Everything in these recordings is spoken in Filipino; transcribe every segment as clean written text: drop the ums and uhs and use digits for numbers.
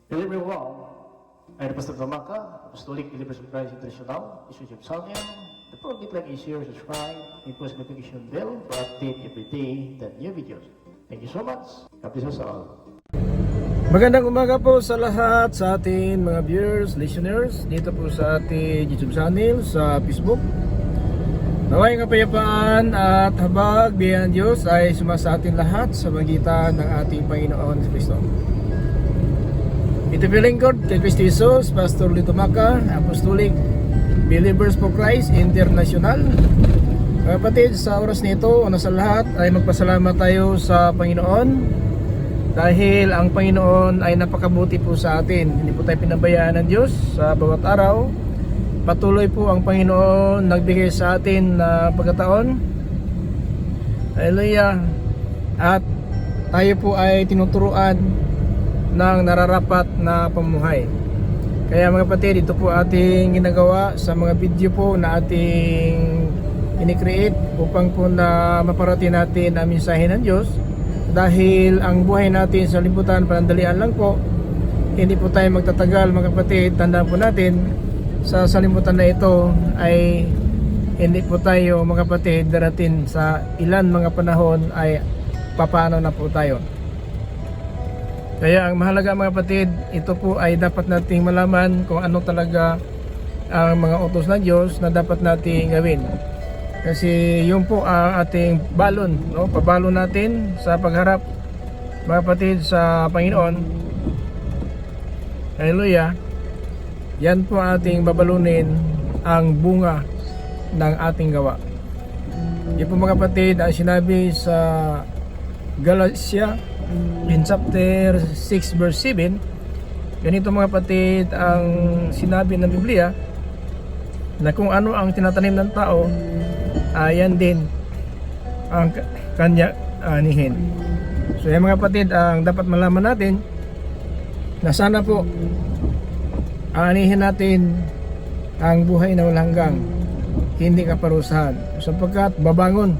Hello everyone, I'm Pastor Gamaka, Apostolic Believers of Christ International, YouTube channel. The program like is share, subscribe, and post notification bell to update every day the new videos. Thank you so much. God bless us all. Magandang umaga po sa lahat sa ating mga viewers, listeners dito po sa ating YouTube channel, sa Facebook. Naway ang kapayapaan at habag biyaya ng Diyos ay sumasa atin lahat sa magitan ng ating Panginoon si Kristo. Ito po lingkod kay Kristo Jesus, Pastor Lito Maka, Apostolic Believers for Christ International. Mga kapatid, sa oras nito, una sa lahat ay magpasalamat tayo sa Panginoon dahil ang Panginoon ay napakabuti po sa atin. Hindi po tayo pinabayaan ng Diyos sa bawat araw. Patuloy po ang Panginoon nagbigay sa atin na pagkataon. Hallelujah. At tayo po ay tinuturuan ng nararapat na pamuhay. Kaya mga kapatid, ito po ating ginagawa sa mga video po na ating ini-create upang po na maparating natin ang mensahe ng Diyos. Dahil ang buhay natin sa liputan panandalian lang po, hindi po tayo magtatagal mga kapatid. Tandaan po natin, sa salimutan na ito ay hindi po tayo mga kapatid darating sa ilan mga panahon ay papaano na po tayo. Kaya ang mahalaga mga kapatid, ito po ay dapat nating malaman kung ano talaga ang mga utos ng Diyos na dapat nating gawin. Kasi yun po ang ating balon, no? Pabalon natin sa pagharap mga kapatid sa Panginoon. Hallelujah. Yan po ating babalunin ang bunga ng ating gawa. Yan po mga kapatid ang sinabi sa Galatia in chapter 6 verse 7. Ganito mga kapatid ang sinabi ng Biblia, na kung ano ang tinatanim ng tao, ayan din ang kanya anihin. So yan mga kapatid ang dapat malaman natin, na sana po aanihin natin ang buhay na walang hanggang, hindi kaparusahan, sapagkat babangon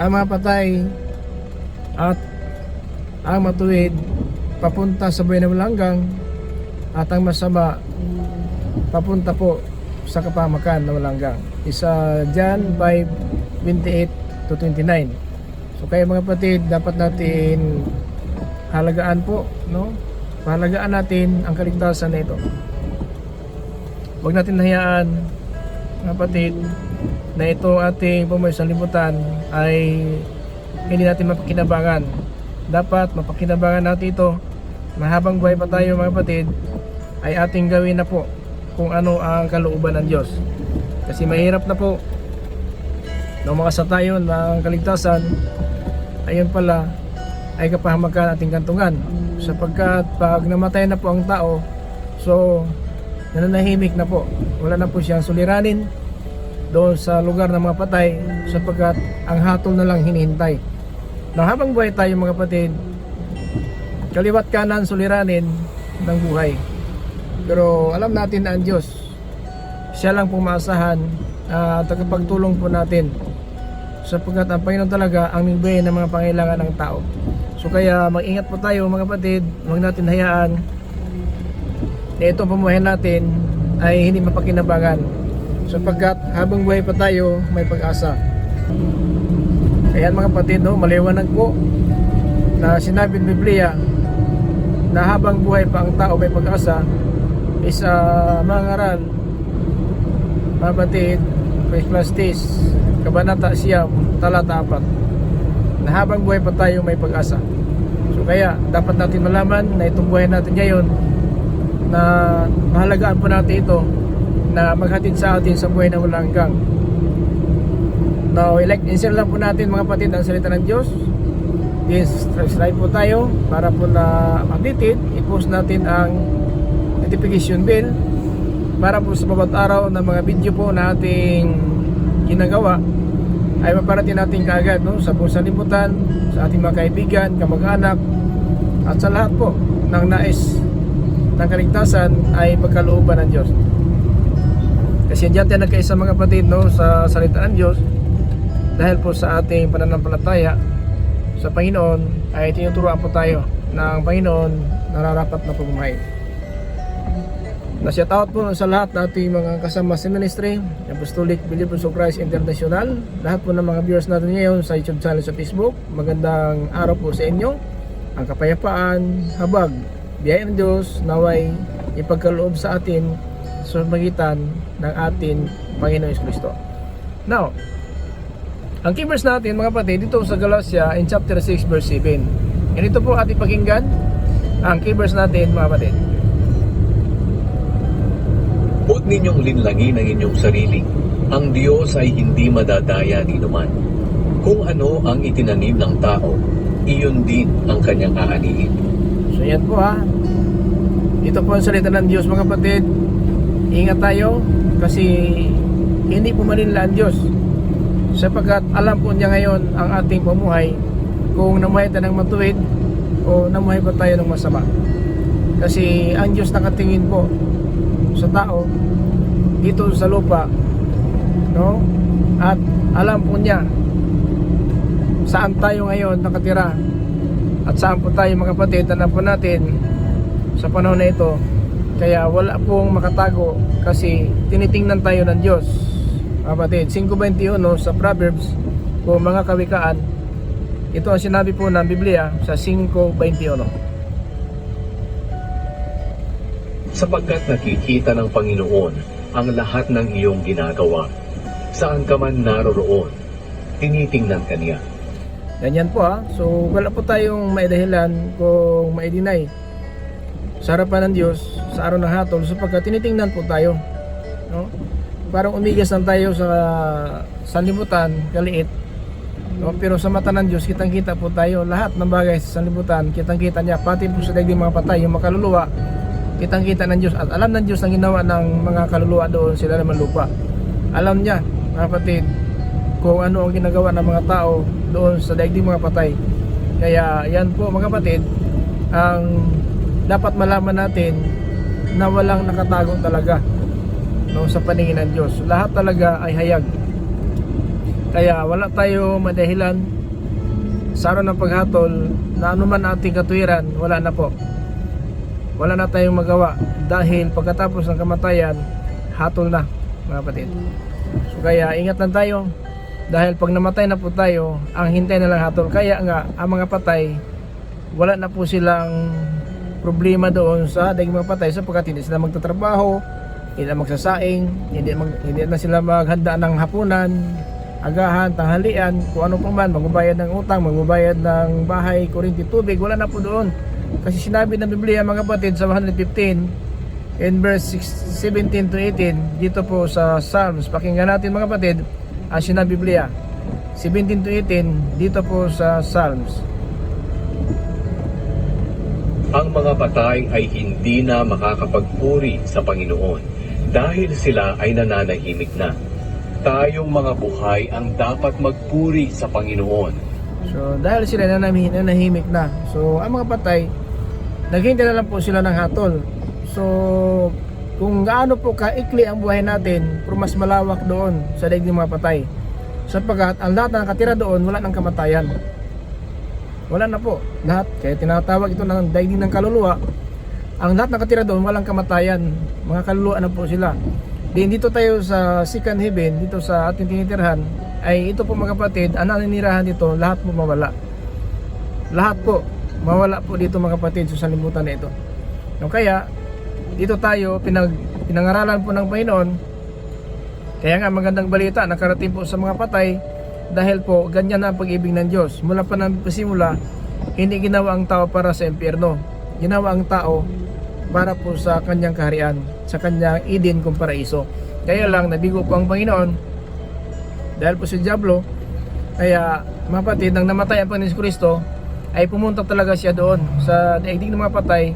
ang mga patay at ang matuwid papunta sa buhay na walang hanggang, at ang masama papunta po sa kapahamakan na walang hanggang. Isa John 5:28 to 29. So kaya mga kapatid, dapat natin halagaan po, no? Pahalagaan natin ang kaligtasan na ito. Huwag natin hayaan mga kapatid na ito ating pumuhay sa liputan ay hindi natin mapakinabangan. Dapat mapakinabangan natin ito. Mahabang buhay pa tayo mga kapatid, ay ating gawin na po kung ano ang kalooban ng Diyos. Kasi mahirap na po na umakasa tayo ng kaligtasan, ayun pala ay kapahamakan ating kantungan. Sapagkat pag namatay na po ang tao, so nananahimik na po. Wala na po siyang suliranin doon sa lugar ng mga patay, sapagkat ang hatol na lang hinihintay. Na habang buhay tayo mga kapatid, kaliwat kanan suliranin ng buhay. Pero alam natin na ang Diyos, siya lang pumaasahan at tagapagtulong po natin, sapagkat ang Panginoon talaga ang nagbigay ng mga pangailangan ng tao. So kaya mag-ingat po tayo mga kapatid. Huwag natin hayaan na itong pamumuhay natin ay hindi mapakinabangan, sapagkat habang buhay pa tayo may pag-asa. Kaya mga kapatid, no, maliwanag po na sinabi ng Biblia na habang buhay pa ang tao may pag-asa, is mga ngaral mga kapatid, Ecclesiastes Kabanata 9 talata 4, na habang buhay pa tayo may pag-asa. So kaya dapat natin malaman na itong buhay natin ngayon, na mahalagaan po natin ito, na maghatid sa atin sa buhay na walang hanggang. Now, i-like and share lang po natin mga kapatid ang salita ng Diyos. Subscribe po tayo para po na updated. I-post natin ang notification bell para po sa bawat araw na mga video po na ating ginagawa ay maparating natin kaagad, no? Sa buong sanlibutan, sa ating mga kaibigan, kamag-anak, at sa lahat po ng nais ng kaligtasan ay pagkalooban ng Diyos. Kasi diyan tayo nagkaisa mga kapatid, no, sa salita ng Diyos, dahil po sa ating pananampalataya sa Panginoon ay tinuturuan po tayo ng Panginoon nararapat na pamumuhay. Na-shout out po sa lahat ng ating mga kasama sa ministry, Apostolic Believers of Christ International, lahat po ng mga viewers natin ngayon sa YouTube channel sa Facebook. Magandang araw po sa inyo. Ang kapayapaan, habag, biyaya ng Diyos naway ipagkaloob sa atin sa magitan ng ating Panginoon Kristo. Now, ang key verse natin mga kapatid dito sa Galatia in chapter 6 verse 7. And ito po ating pakinggan ang key verse natin mga kapatid. Huwag ninyong linlangin ang inyong sarili. Ang Diyos ay hindi madadaya ni naman. Kung ano ang itinanim ng tao, iyon din ang kanyang aanihin. So yan po ha. Ito po ang salita ng Diyos mga kapatid. Ingat tayo kasi hindi po malinla ang Diyos. Sapagkat alam po niya ngayon ang ating pamuhay kung namuhay tayo ng matuwid o namuhay ba tayo ng masama. Kasi ang Diyos nakatingin po sa tao dito sa lupa, no? At alam po niya saan tayo ngayon nakatira at saan po tayo mga kapatid. Alam po natin sa panahon na ito, kaya wala pong makatago kasi tinitingnan tayo ng Diyos kapatid. 5:21 sa Proverbs o mga kawikaan, ito ang sinabi po ng Biblia sa 5:21. Sapagkat nakikita ng Panginoon ang lahat ng iyong ginagawa. Saan ka man naroroon, tinitingnan ka niya. Ganyan po ha. So wala po tayong maidahilan kung maidinay sa harapan ng Diyos sa araw ng hatol sapagkat tinitingnan po tayo, no? Parang umigas lang tayo sa sanlibutan, kaliit, no? Pero sa mata ng Diyos kitang-kita po tayo. Lahat ng bagay sa sanlibutan kitang-kita niya, pati po sa daigdig mga patay, yung makaluluwa, kitang-kita ng Diyos. At alam ng Diyos ang ginawa ng mga kaluluwa doon sila naman lupa. Alam niya mga kapatid kung ano ang ginagawa ng mga tao doon sa daigdig mga patay. Kaya yan po mga kapatid ang dapat malaman natin na walang nakatago talaga, no, sa paningin ng Diyos. Lahat talaga ay hayag. Kaya wala tayo madahilan sa araw ng paghatol na anuman ating katuwiran, wala na po. Wala na tayong magawa dahil pagkatapos ng kamatayan, hatol na mga kapatid. So kaya ingat lang tayo dahil pag namatay na po tayo, ang hintay na lang hatol. Kaya nga ang mga patay, wala na po silang problema doon sa daigdig mga patay sapagkat hindi sila magtatrabaho, hindi na magsasaing, hindi na sila maghanda ng hapunan, agahan, tanghalian, kung ano pa man, magbabayad ng utang, magbabayad ng bahay, kuryente, tubig, wala na po doon. Kasi sinabi ng Biblia mga kapatid sa 115 in verse 17 to 18 dito po sa Psalms. Pakinggan natin mga kapatid ang sinabi ng Biblia 17 to 18 dito po sa Psalms. Ang mga patay ay hindi na makakapagpuri sa Panginoon dahil sila ay nananahimik na. Tayong mga buhay ang dapat magpuri sa Panginoon. So dahil sila nanahimik na, so ang mga patay naghihintay na lang po sila ng hatol. So kung gaano po kaikli ang buhay natin, pero mas malawak doon sa daigdig mga patay sapagkat ang lahat na nakatira doon wala ng kamatayan. Wala na po lahat, kaya tinatawag ito ng daigdig ng kaluluwa. Ang lahat nakatira doon walang kamatayan, mga kaluluwa na po sila. Dito tayo sa second heaven, dito sa ating tinitirhan, ay ito po mga kapatid, ang naninirahan dito, lahat po mawala. Lahat po mawala po dito mga kapatid sa sanlibutan na ito. No, kaya dito tayo pinangaralan po ng Panginoon. Kaya nga magandang balita nakarating po sa mga patay dahil po ganyan na ang pag-ibig ng Diyos. Mula pa ng pasimula, hindi ginawa ang tao para sa impyerno, ginawa ang tao para po sa kanyang kaharian, sa kanyang Eden kung paraiso. Kaya lang nabigo po ang Panginoon dahil po si Diablo. Kaya mga kapatid, nang namatay ang Panginoon Kristo ay pumunta talaga siya doon sa daigdig ng mga patay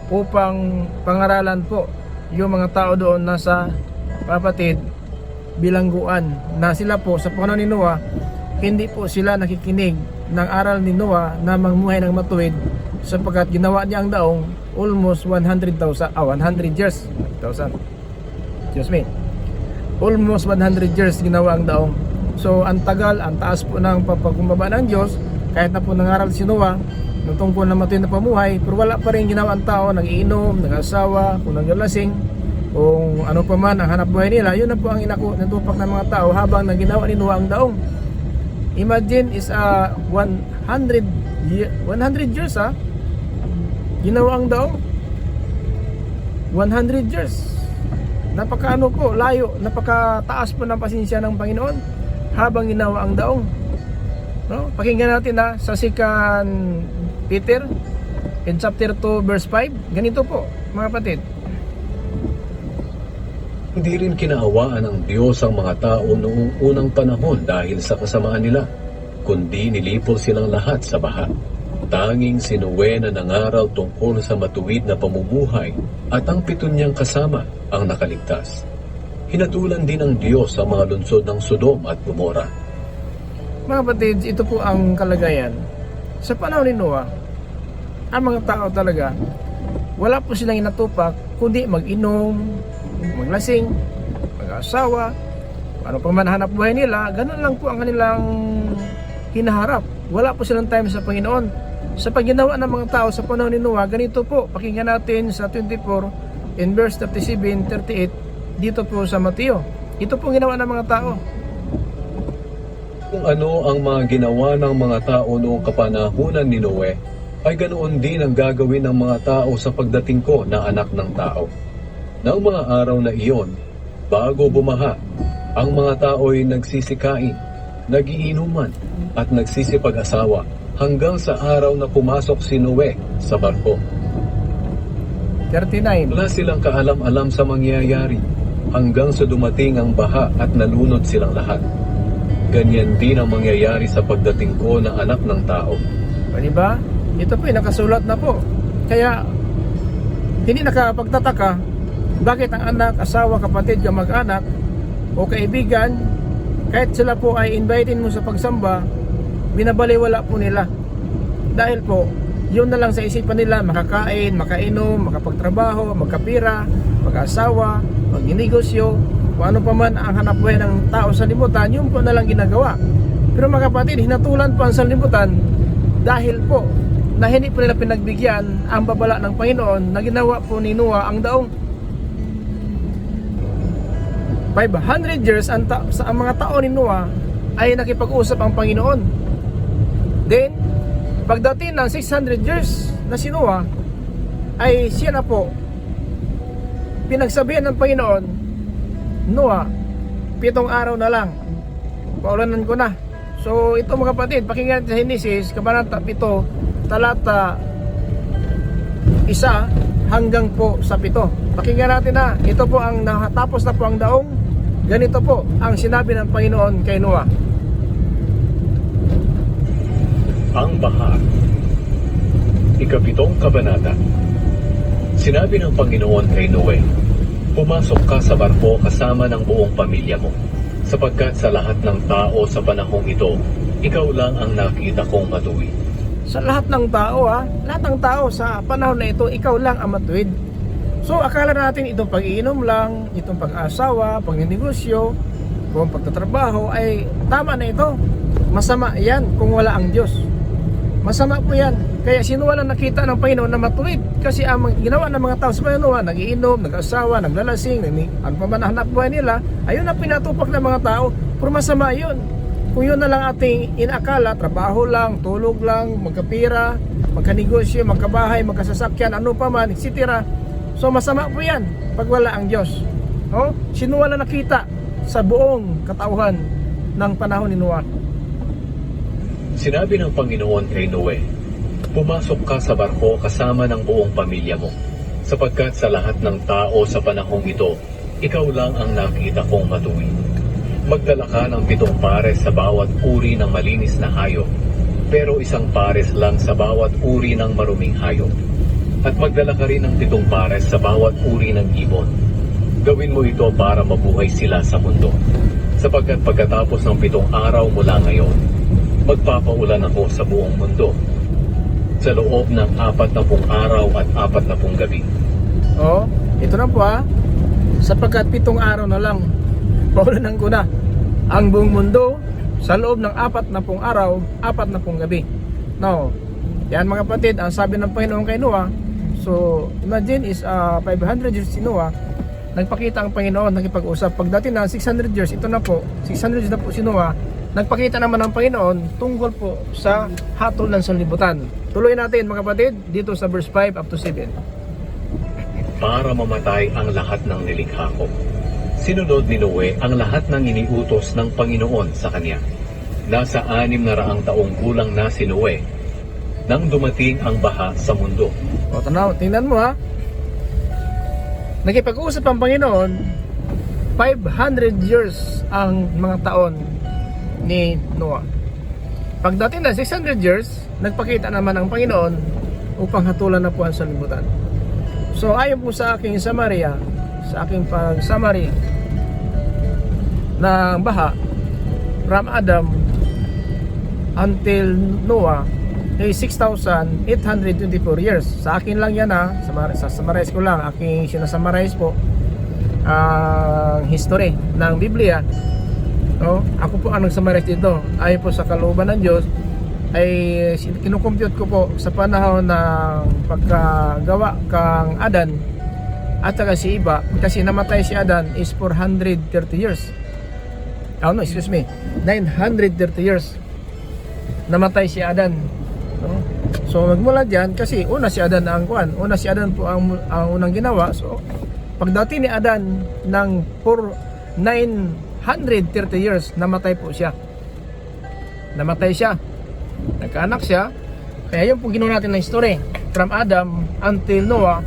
upang pangaralan po yung mga tao doon na sa mga kapatid bilangguan na sila po sa panahon ni Noah, hindi po sila nakikinig ng aral ni Noah na mamuhay ng matuwid sapagkat ginawa niya ang daong almost 100 years. 1,000. Excuse me. Almost 100 years ginawa ang daong. So ang tagal, ang taas po ng pagkumbaba ng Diyos kahit na po nangaral si Noah ng tungkol na matuwid na pamuhay, pero wala pa rin ginawa ang tao, nag-iinom, nag-asawa, kung naglalasing, kung ano pa man ang hanap buhay nila. Yun na po ang natupak ng mga tao habang naginawa ni Noah ang daong. Imagine is 100 years ginawa ang daong. 100 years. Napakaano po, layo, napakataas po ng pasensya ng Panginoon habang ginawa ang daong. No? Pakinggan natin sa 2 Peter in chapter 2 verse 5. Ganito po, mga kapatid. Hindi rin kinaawaan ng Diyos ang mga tao noong unang panahon dahil sa kasamaan nila, kundi nilipol silang lahat sa baha. Tanging si Noe na nangaral tungkol sa matuwid na pamumuhay at ang 7 niyang kasama ang nakaligtas. Hinatulan din ng Diyos ang mga lungsod ng Sodom at Gomora. Mga kapatid, ito po ang kalagayan. Sa panahon ni Noah, ang mga tao talaga, wala po silang inatupak, kundi mag-inom, maglasing, mag-asawa, ano pa man hanap buhay nila, ganun lang po ang kanilang hinaharap. Wala po silang time sa Panginoon. Sa pagginawa ng mga tao sa panahon ni Noah, ganito po, pakinggan natin sa 24 in verse 37, 38, dito po sa Mateo. Ito po ginawa ng mga tao. Kung ano ang mga ginawa ng mga tao noong kapanahunan ni Noe, ay ganoon din ang gagawin ng mga tao sa pagdating ko na anak ng tao. Nang mga araw na iyon, bago bumaha, ang mga tao ay nagsisikain, nagiinuman at nagsisipag-asawa hanggang sa araw na pumasok si Noe sa barko. 39. Wala silang kaalam-alam sa mangyayari hanggang sa dumating ang baha at nalunod silang lahat. Ganyan din ang mangyayari sa pagdating ko na anak ng tao. O, diba? Ito po nakasulat na po. Kaya hindi nakapagtataka bakit ang anak, asawa, kapatid, kamag-anak o kaibigan, kahit sila po ay invited mo sa pagsamba, binabaliwala po nila. Dahil po, yun na lang sa isipan nila, makakain, makainom, makapagtrabaho, magkapira, mag-asawa, magninegosyo, kung ano pa man ang hanap buhay ng tao sa libutan, yun po na lang ginagawa. Pero mga kapatid, hinatulan po ang sanlibutan dahil po na hindi po nila pinagbigyan ang babala ng Panginoon na ginawa po ni Noah ang daong. 500 years ang mga tao ni Noah ay nakipag-usap ang Panginoon. Then, pagdating ng 600 years na si Noah, ay siya na po pinagsabihan ng Panginoon, Noah, 7 araw na lang, paulanan ko na. So ito mga kapatid, pakinggan sa Genesis, Kabanata 7, talata 1 hanggang po sa 7. Pakinggan natin na, ito po ang natapos na po ang daong. Ganito po ang sinabi ng Panginoon kay Noah. Ang baha. 7 kabanata. Sinabi ng Panginoon kay Noe, pumasok ka sa barko kasama ng buong pamilya mo, sapagkat sa lahat ng tao sa panahong ito, ikaw lang ang nakita kong matuwid. Sa lahat ng tao lahat ng tao sa panahon na ito, ikaw lang ang matuwid. So akala natin itong pag-iinom lang, itong pag-asawa, pagninegosyo, kung pagtatrabaho ay tama na ito. Masama yan kung wala ang Diyos. Masama po yan. Kaya sino walang nakita ng Panginoon na matuwid? Kasi ang ginawa ng mga tao sa Panginoon, nagiinom, nag-asawa, naglalasing, ano pa man hanap buhay nila, ayun ang pinatupak ng mga tao. Pero masama yun. Kung yun na lang ating inakala, trabaho lang, tulog lang, magkapira, magkanegosyo, magkabahay, magkasasakyan, ano pa man, etc. So masama po yan pag wala ang Diyos. Sino walang nakita sa buong katauhan ng panahon ni Noah? Sinabi ng Panginoon kay Noe, pumasok ka sa barko kasama ng buong pamilya mo, sapagkat sa lahat ng tao sa panahong ito, ikaw lang ang nakita kong matuwid. Magdala ka ng 7 pares sa bawat uri ng malinis na hayop, pero 1 pares lang sa bawat uri ng maruming hayop. At magdala ka rin ng 7 pares sa bawat uri ng ibon. Gawin mo ito para mabuhay sila sa mundo, sapagkat pagkatapos ng 7 araw mula ngayon, magpapaulan ako sa buong mundo sa loob ng 40 araw at 40 gabi. Ito na po sapagkat 7 araw na lang, paulanan ko na ang buong mundo sa loob ng 40 araw, 40 gabi. No. Yan mga kapatid, ang sabi ng Panginoon kay Noah. So, imagine is 500 years si Noah, nagpakita ang Panginoon, nakipag-usap. Pagdating na 600 years, ito na po, 600 years na po si Noah, nagpakita naman ng Panginoon tungkol po sa hatol ng sanlibutan. Tuloy natin mga kapatid, dito sa verse 5 up to 7. Para mamatay ang lahat ng nilikha ko. Sinunod ni Noe ang lahat ng iniutos ng Panginoon sa kanya. Nasa 600 taong gulang na si Noe nang dumating ang baha sa mundo. O tanaw, tingnan mo ha. Nakipag-usap ang Panginoon, 500 years ang mga taon ni Noah. Pagdating na 600 years, nagpakita naman ang Panginoon upang hatulan na po ang sanlibutan. So ayon po sa aking summary, sa aking pag-summary ng baha from Adam until Noah ay 6,824 years. Sa akin lang yan sa summarize ko lang, aking sinasummarize po ang history ng Biblia. No? Ako po ang nag-summarize dito. Ayon po sa kalooban ng Diyos ay kinukompute ko po sa panahon ng pagkagawa kang Adan at saka si Iba, kasi namatay si Adan is 430 years. Oh no, excuse me, 930 years namatay si Adan. No? So magmula dyan, kasi una si Adan ang una si Adan po ang unang ginawa. So pagdating ni Adan ng 930 years, namatay po siya. Namatay siya. Nagkaanak siya. Kaya yun po ginawa natin na history. From Adam until Noah,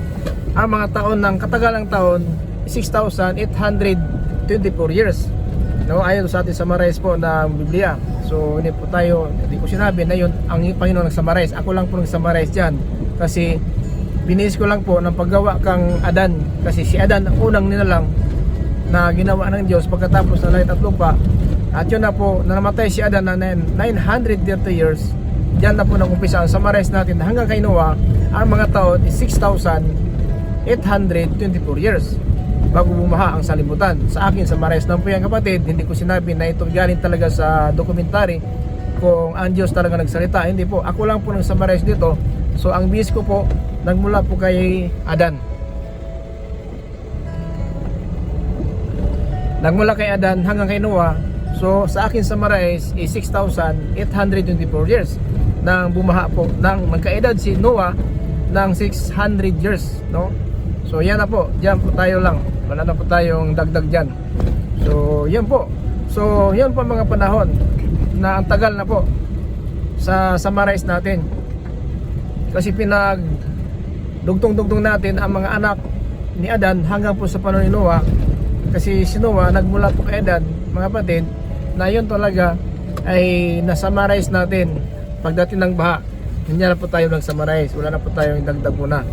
ang mga taon ng katagalang taon 6,824 years. No, ayon sa ating summarize po ng Biblia. So hindi po tayo, hindi ko sinabi na yun ang Panginoon nag-summarize. Ako lang po nag-summarize dyan. Kasi binis ko lang po ng paggawa kang Adan. Kasi si Adan ang unang nilalang na ginawa ng Diyos pagkatapos ng langit at lupa. At yun na po, na namatay si Adan na 930 years. Diyan na po nag-umpisa ang summarize natin hanggang kay Noah. Ang mga taon is 6,824 years bago bumaha ang sanlibutan. Sa akin, summarize lang po yan kapatid. Hindi ko sinabi na ito galing talaga sa dokumentary kung ang Diyos talaga nagsalita. Hindi po, ako lang po nag-summarize dito. So ang base ko po, nagmula po kay Adan. Nagmula kay Adan hanggang kay Noah. So sa akin summarize is 6,824 years nang bumaha po, nang magkaedad si Noah ng 600 years, no? So yan na po, diyan po tayo lang. Wala na po tayong dagdag dyan. So yan po. So yan po mga panahon na ang tagal na po sa summarize natin. Kasi dugtong-dugtong natin ang mga anak ni Adan hanggang po sa panahon ni Noah. Kasi si Noah nagmula po kay Adan, mga kapatid, na yun talaga ay nasummarize natin pagdating ng baha. Hindi na po tayo nag-summarize. Wala na po tayong dagdag muna.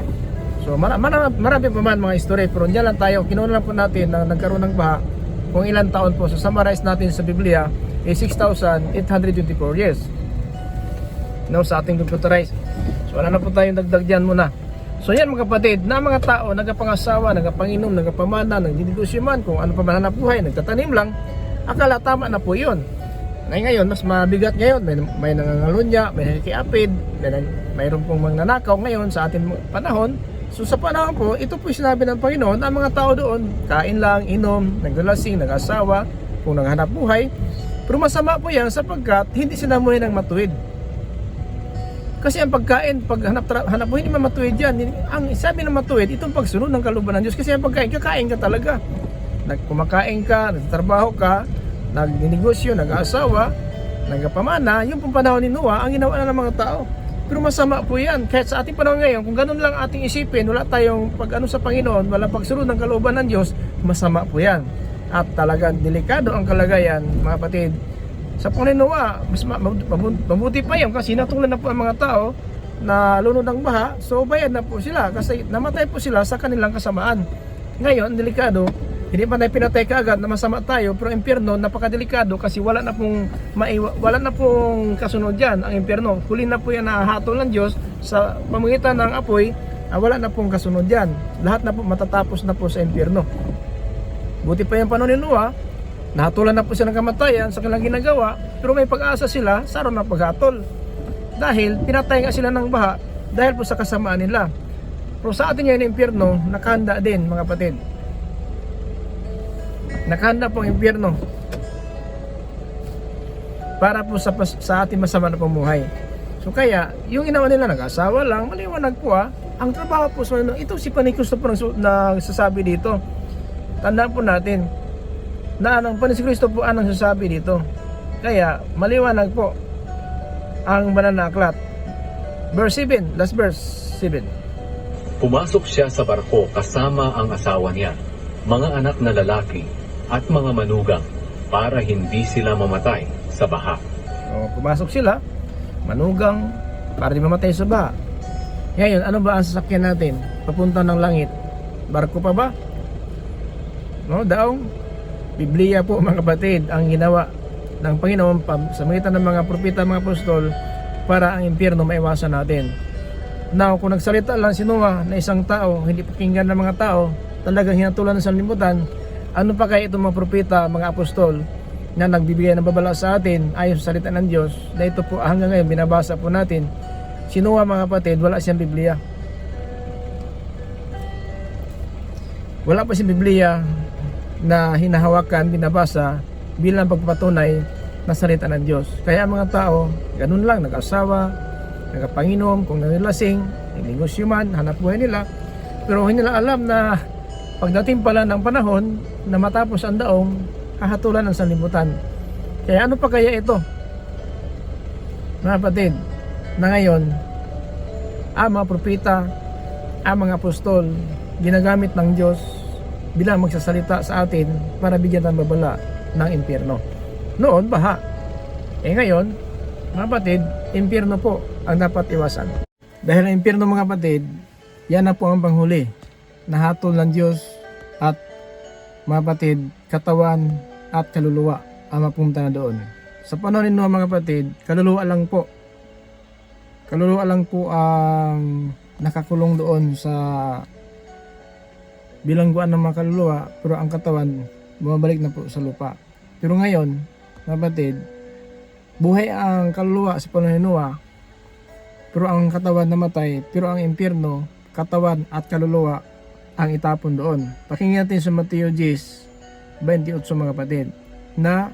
So marami pa man mga history, pero diyan lang tayo, kinuha lang po natin na nagkaroon ng baha kung ilang taon po. So summarize natin sa Biblia is 6,824 years, no, sa ating computerized. So wala na po tayong dagdag dyan muna. So yan mga kapatid, na mga tao nagapangasawa, nagapanginom, nagapamana, nagdidnegosyo man, kung ano pa man hanap buhay, nagtatanim lang, akala tama na po yun. Ngayon, mas mabigat ngayon, may nangangalunya, may nakikiapid, mayroon pong mga nanakaw ngayon sa ating panahon. So sa panahon po, ito po sinabi ng Panginoon, ang mga tao doon, kain lang, inom, naglalasing, nag-asawa, kung naghanap buhay. Pero masama po yan sapagkat hindi sinamuhay ng matuwid. Kasi ang pagkain, pag hanap buhay, hindi man matuwid yan. Ang sabi ng matuwid, itong pagsunod ng kalooban ng Diyos. Kasi ang pagkain, kakain ka talaga. Kumakain ka, nagtatrabaho ka, nagninegosyo, nag-aasawa, nagpamana. Yung pong panahon ni Noah, ang ginawa na ng mga tao. Pero masama po yan. Kahit sa ating panahon ngayon, kung ganun lang ating isipin, wala tayong pag-ano sa Panginoon, wala pagsunod ng kalooban ng Diyos, masama po yan. At talagang delikado ang kalagayan, mga kapatid. Sa panahon ni Noah, mas mabuti pa yan kasi natulan na po ang mga tao na lunod ng baha, so bayad na po sila kasi namatay po sila sa kanilang kasamaan. Ngayon, delikado, hindi pa tayo pinatay kaagad na masama tayo, pero impyerno napakadelikado kasi wala na pong kasunod diyan ang impyerno. Huli na po yan nahahatol ng Diyos sa pamamagitan ng apoy, wala na pong kasunod diyan. Lahat na po matatapos na po sa impyerno. Buti pa yung panahon ni Noah, nahatulan na po siya ng kamatayan sa kanilang ginagawa, pero may pag-asa sila sa araw ng paghatol. dahil pinatay nga sila ng baha dahil po sa kasamaan nila. Pero sa atin ngayon, impyerno, nakahanda din mga kapatid. Nakahanda po ang impyerno para po sa ating masama na pamumuhay. So kaya, yung inawa nila nag-asawa lang, maliwanag po ang trabaho po sa ito si Panikristo po nagsasabi dito. Tandaan po natin na ang Panikristo po ang nagsasabi dito. Kaya, maliwanag po ang banal na aklat. Verse 7, last verse 7. Pumasok siya sa barko kasama ang asawa niya, mga anak na lalaki at mga manugang para hindi sila mamatay sa baha. So, pumasok sila, manugang, para di mamatay sa baha. Ngayon, ano ba ang sasakyan natin? Papunta ng langit. Barko pa ba? No, daong Biblia po mga kapatid ang ginawa ng Panginoon sa magitan ng mga propeta, mga apostol para ang impyerno maiwasan natin. Now, kung nagsalita lang si Noah na isang tao, hindi pakinggan ng mga tao, talagang hinatulan ng sanlibutan, ano pa kaya itong mga propeta, mga apostol na nagbibigay ng babala sa atin ayon sa salita ng Diyos, na ito po hanggang ngayon binabasa po natin. Si Noah mga kapatid, wala siyang Biblia. Wala pa siyang Biblia na hinahawakan, binabasa bilang pagpapatunay na salita ng Diyos. Kaya ang mga tao, ganun lang, nag-asawa, nagpapanginom, kung nanilasing, nagnegosyo man, hanap buhay nila. Pero hindi nila alam na pagdating pala ng panahon na matapos ang daong, hahatulan ng sanlibutan. Kaya ano pa kaya ito? Mga kapatid, na ngayon, ang mga propeta, ang mga apostol, ginagamit ng Diyos bilang magsasalita sa atin para bigyan ng babala ng impyerno. Noon, baha. Ngayon, mga kapatid, impyerno po ang dapat iwasan. Dahil ang impyerno mga kapatid, yan na po ang panghuli. Nahatol ng Diyos at mga kapatid, katawan at kaluluwa ang mapunta na doon. Sa panahon ninyo mga kapatid, kaluluwa lang po. Kaluluwa lang po ang nakakulong doon sa bilangguan ng mga kaluluwa, pero ang katawan bumabalik na po sa lupa. Pero ngayon, mga kapatid, buhay ang kaluluwa sa panahon ni Noah, pero ang katawan namatay, pero ang impyerno, katawan at kaluluwa ang itapon doon. Pakinggan natin sa Mateo 10:28 mga kapatid, na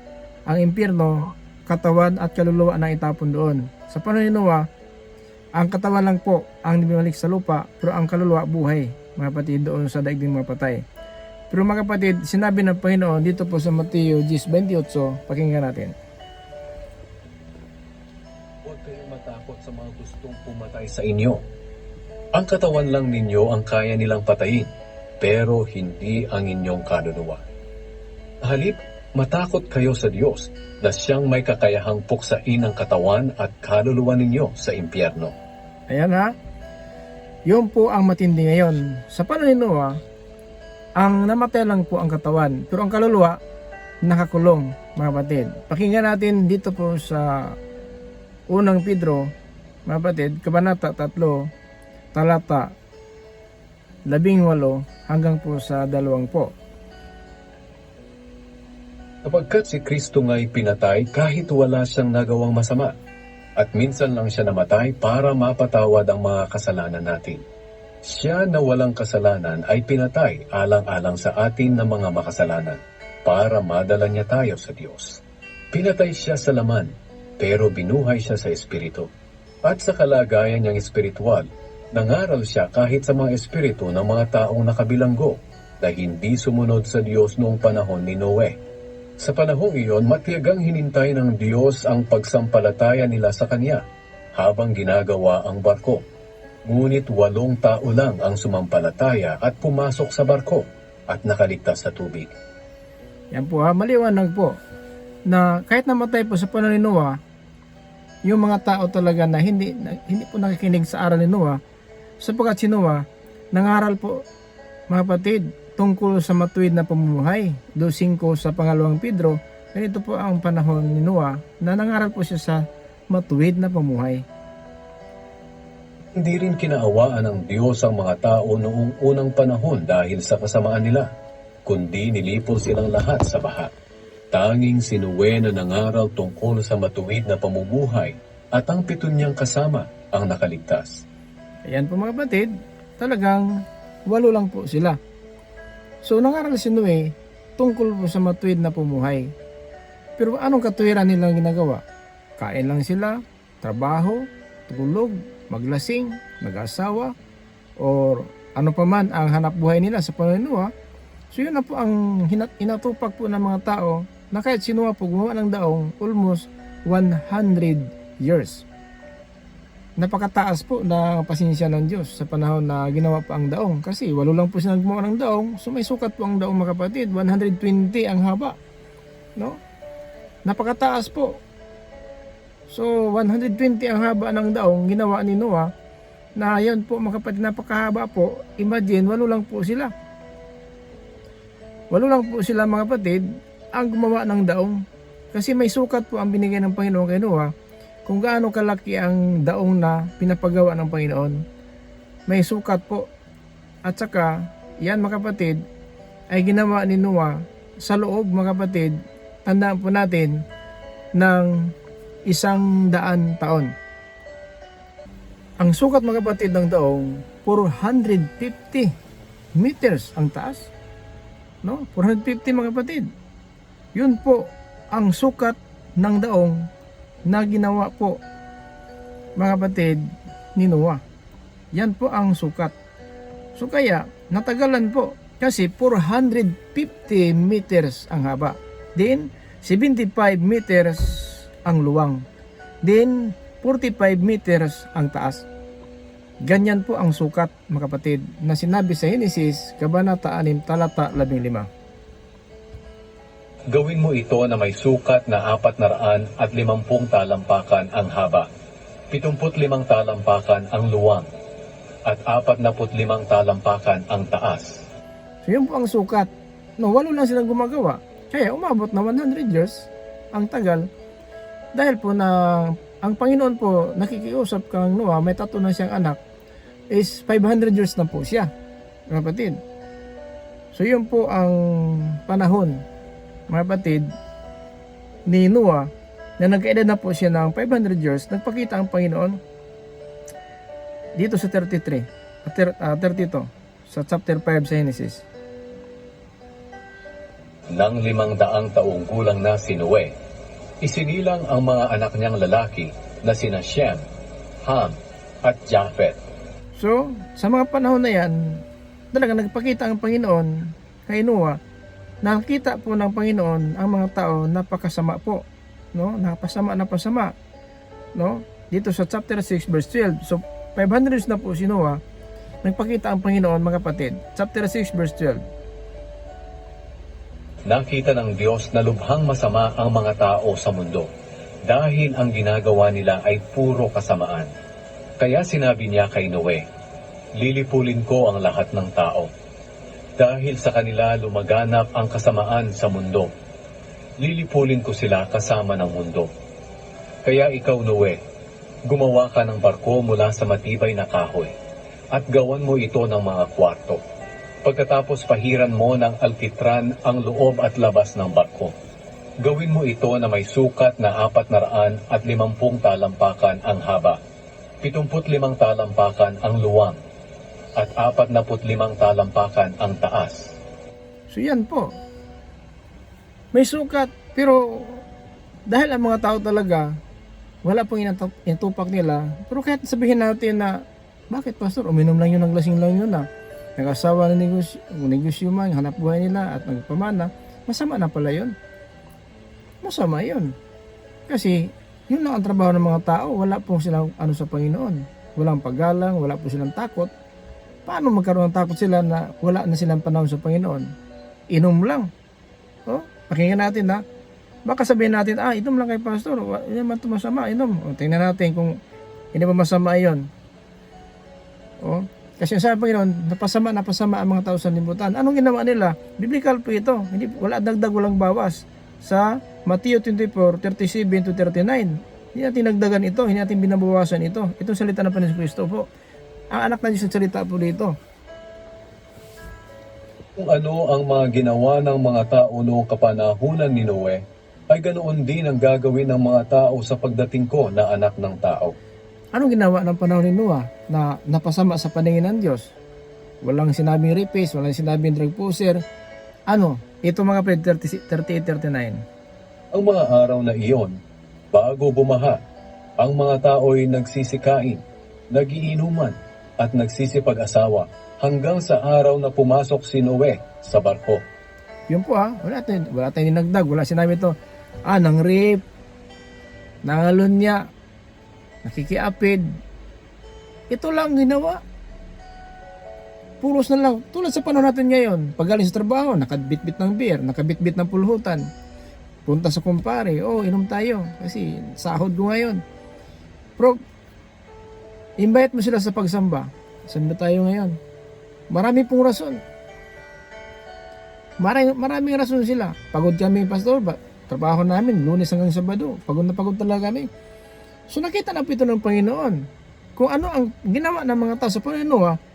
ang impyerno, katawan at kaluluwa na itapon doon. Sa panahon ni Noah, ang katawan lang po ang bumalik sa lupa, pero ang kaluluwa buhay, mga kapatid, doon sa daigdig mga patay. Pero mga kapatid, sinabi ng Panginoon dito po sa Mateo 10:28, pakinggan natin. Huwag kayong matakot sa mga gustong pumatay sa inyo. Ang katawan lang ninyo ang kaya nilang patayin, pero hindi ang inyong kaluluwa. Halip, matakot kayo sa Diyos na siyang may kakayahang puksain ang katawan at kaluluwa ninyo sa impyerno. Ayan ha. Yun po ang matindi ngayon. Sa panahon ni Noah, ang namatay lang po ang katawan, pero ang kaluluwa nakakulong, mga kapatid. Pakinggan natin dito po sa unang Pedro, mga kapatid, kabanata 3, talata 18 hanggang po sa 20 po. Sapagkat si Kristo nga'y pinatay kahit wala siyang nagawang masama, at minsan lang siya namatay para mapatawad ang mga kasalanan natin. Siya na walang kasalanan ay pinatay alang-alang sa atin na mga makasalanan, para madala niya tayo sa Diyos. Pinatay siya sa laman, pero binuhay siya sa espiritu. At sa kalagayan niyang espiritual, nangaral siya kahit sa mga espiritu ng mga taong nakabilanggo na hindi sumunod sa Diyos noong panahon ni Noe. Sa panahong iyon, matiyagang hinintay ng Diyos ang pagsampalataya nila sa Kanya habang ginagawa ang barko. Ngunit 8 tao lang ang sumampalataya at pumasok sa barko at nakaligtas sa tubig. Yan po ha, maliwanag po na kahit namatay po sa panahon ni Noah, yung mga tao talaga na hindi po nakikinig sa aral ni Noah, sapagkat si Noah nangaral po, mga kapatid, tungkol sa matuwid na pamumuhay. 2:5 sa pangalawang Pedro, ganito po ang panahon ni Noah na nangaral po siya sa matuwid na pamumuhay. Hindi rin kinaawaan ng Diyos ang mga tao noong unang panahon dahil sa kasamaan nila, kundi nilipol silang lahat sa baha. Tanging si Noe na nangaral tungkol sa matuwid na pamumuhay at ang 7 niyang kasama ang nakaligtas. Ayan po mga kapatid, talagang 8 lang po sila. So nangaral si Noe tungkol po sa matuwid na pumuhay. Pero anong katuwiran nilang ginagawa? Kain lang sila, trabaho, tulog, maglasing, mag-asawa, or ano pa man ang hanap buhay nila sa panahon ni Noah. So yun na po ang inatupak po ng mga tao na kahit si Noah po gumawa ng daong almost 100 years. Napakataas po na pasensya ng Diyos sa panahon na ginawa pa ang daong. Kasi 8 lang po silang gumawa ng daong. So may sukat po ang daong mga kapatid. 120 ang haba. No? Napakataas po. So 120 ang haba ng daong ginawa ni Noah. Na yun po mga kapatid, napakahaba po. Imagine, 8 lang po sila. 8 lang po sila mga kapatid ang gumawa ng daong. Kasi may sukat po ang binigay ng Panginoon kay Noah kung gaano kalaki ang daong na pinapagawa ng Panginoon. May sukat po. At saka, yan mga kapatid, ay ginawa ni Noah sa loob mga kapatid, tandaan po natin, ng 100 taon. Ang sukat mga kapatid ng daong, 450 meters ang taas. No? 450 mga kapatid. Yun po ang sukat ng daong na ginawa po mga kapatid ni Noah. Yan po ang sukat. So kaya natagalan po kasi 450 meters ang haba. Then 75 meters ang luwang. Then 45 meters ang taas. Ganyan po ang sukat mga kapatid na sinabi sa Henesis Kabanata 6 talata 15. Gawin mo ito na may sukat na 450 talampakan ang haba, 75 talampakan ang luwang, at 45 talampakan ang taas. So yun po ang sukat. No, 8 lang silang gumagawa. Kaya umabot na 100 years ang tagal. Dahil po na ang Panginoon po nakikiusap kang Noah, may 3 na siyang anak, is 500 years na po siya, mga kapatid. So yun po ang panahon, mga kapatid, ni Noah na nagkaedad na po siya ng 500 years. Nagpakita ang Panginoon dito sa 32 sa chapter 5 sa Genesis. Nang 500 taong gulang na si Noe, isinilang ang mga anak niyang lalaki na sina Shem, Ham, at Japheth. So, sa mga panahon na yan, talaga nagpakita ang Panginoon kay Noah. Nakita po ng Panginoon ang mga tao napakasama po, no? Napasama, no? Dito sa chapter 6 verse 12. So 500 years na po si Noah, nagpakita ang Panginoon mga kapatid. Chapter 6 verse 12. Nakita ng Diyos na lubhang masama ang mga tao sa mundo dahil ang ginagawa nila ay puro kasamaan. Kaya sinabi niya kay Noe, lilipulin ko ang lahat ng tao. Dahil sa kanila lumaganap ang kasamaan sa mundo, lilipulin ko sila kasama ng mundo. Kaya ikaw, Noe, gumawa ka ng barko mula sa matibay na kahoy at gawan mo ito ng mga kwarto. Pagkatapos pahiran mo ng alkitran ang loob at labas ng barko. Gawin mo ito na may sukat na 450 talampakan ang haba, 75 talampakan ang luwang, at 45 talampakan ang taas. So yan po. May sukat, pero dahil ang mga tao talaga, wala pong inatupak nila. Pero kahit sabihin natin na, bakit pastor, uminom lang yun, naglasing lang yun na. Nag-asawa na negosyo man, hanap buhay nila at nagpamana, masama na pala yun. Masama yun. Kasi, yun lang ang trabaho ng mga tao, wala pong silang ano sa Panginoon. Walang paggalang, wala po silang takot. Paano magkaroon ng takot sila na wala na silang panahon sa Panginoon? Inom lang. O, pakinggan natin na. Baka sabihin natin, inom lang kay pastor, hindi naman ito masama, inom. O, tingnan natin kung hindi ba masama yun. O, kasi sabi ng Panginoon, napasama ang mga tao sa libutan. Anong ginawa nila? Biblical po ito. Hindi, wala dagdag, walang bawas. Sa Matthew 24:37 to 39. Hindi natin nagdagan ito, hindi natin binabawasan ito. Itong salita ng Panginoon Kristo po. Ang anak na Diyos ang salita po dito. Kung ano ang mga ginawa ng mga tao noong kapanahunan ni Noe, ay ganoon din ang gagawin ng mga tao sa pagdating ko na anak ng tao. Anong ginawa ng panahon ni Noah na napasama sa paningin ng Diyos? Walang sinabing rapist, walang sinabing drug pusher. Ano? Ito mga pre, 38-39. Ang mga araw na iyon, bago bumaha, ang mga tao'y nagsisikain, nagiinuman, at nagsisipag-asawa hanggang sa araw na pumasok si Noe sa barko. Yun po wala tayong dinagdag, wala sinabi ito, nang rape, nangalunya, nakikiapid. Ito lang ginawa. Puros na lang. Tulad sa panahon natin ngayon, pag galing sa trabaho, nakabitbit ng beer, nakabitbit ng pulhutan, punta sa kumpare, inom tayo, kasi sahod ko ngayon. Pero, invite mo sila sa pagsamba. Saan ba tayo ngayon? Marami pong rason. Maraming rason sila. Pagod kami, pastor, trabaho namin, Lunes hanggang Sabado. Pagod na pagod talaga kami. So nakita na po ito ng Panginoon. Kung ano ang ginawa ng mga tao sa Panginoon,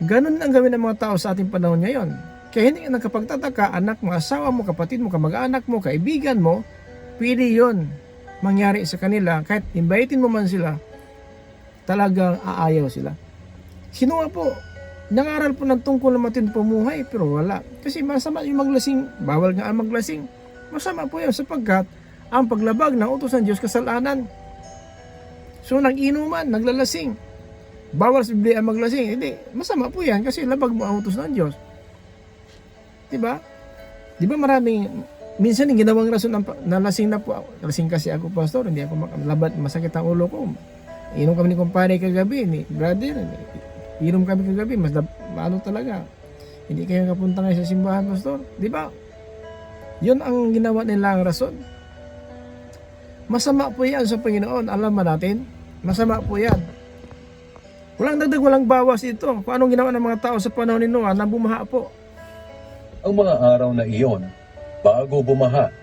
ganun ang gawin ng mga tao sa ating panahon ngayon. Kaya hindi ka nakapagtataka, anak mo, asawa mo, kapatid mo, kamag-anak mo, kaibigan mo, pwede yun mangyari sa kanila. Kahit invitein mo man sila, talagang aayaw sila. Sino nga po, nangaral po ng tungkol na matin pumuhay, pero wala. Kasi masama yung maglasing, bawal nga ang maglasing. Masama po yan sapagkat ang paglabag ng utos ng Diyos kasalanan. So nag-inuman, naglalasing. Bawal sa Biblia ang maglasing. Hindi, masama po yan kasi labag mo ang utos ng Diyos. Diba? Diba maraming, minsan yung ginawang rason na lasing na po ako. Lasing kasi ako, pastor, hindi ako labat, masakit ang ulo ko. Inom kami ni kumpare kagabi, ni brother, inom kami kagabi, ano talaga. Hindi kayo kapunta ngayon sa simbahan, pastor. Diba? Yun ang ginawa nila ang rason. Masama po yan sa Panginoon, alam ba natin? Masama po yan. Walang dagdag, walang bawas ito. Kung anong ginawa ng mga tao sa panahon ni Noah na bumaha po. Ang mga araw na iyon, bago bumaha,